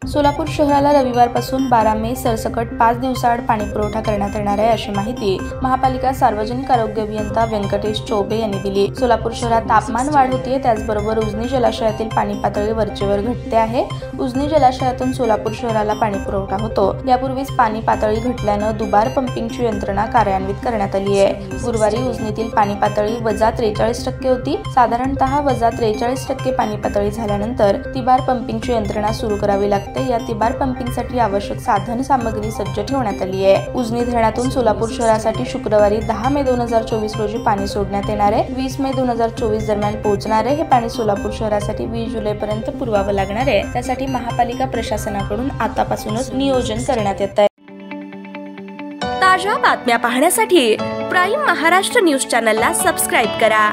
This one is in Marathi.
सोलापूर शहराला रविवारपासून 12 मे सरसकट 5 दिवसाआड पाणी पुरवठा करण्यात येणार आहे, अशी माहिती महापालिका सार्वजनिक आरोग्य अभियंता व्यंकटेश चौबे यांनी दिली। सोलापूर शहरात तापमान वाढ होतीये, त्याचबरोबर उजनी जलाशयातील पाणी पातळी वरचेवर घटते आहे। उजनी जलाशयातून सोलापूर शहराला पाणी पुरवठा होतो। यापूर्वीच पाणी पातळी घटल्यानं दुबार पंपिंगची यंत्रणा कार्यान्वित करण्यात आली आहे। गुरुवारी उजनीतील पाणी पातळी -43% होती। साधारणतः -43% पाणी पातळी झाल्यानंतर तिबार पंपिंगची यंत्रणा सुरू करावी लागते। या तिबार पंपिंगसाठी आवश्यक साधन सामग्री सज्ज ठेवण्यात आली आहे। उजनी धरणातून सोलापूर शहरासाठी शुक्रवारी 10 मे 2024 रोजी पाणी सोडण्यात येणार आहे। 20 मे 2024 दरम्यान पोहोचणारे हे पाणी सोलापूर शहरासाठी 20 जुलैपर्यंत पुरवावं लागणार आहे। त्यासाठी महापालिका प्रशासनाकडून आतापासूनच नियोजन करण्यात येत आहे। ताज्या बातम्या पाहण्यासाठी प्राईम महाराष्ट्र न्यूज चॅनलला सबस्क्राईब करा।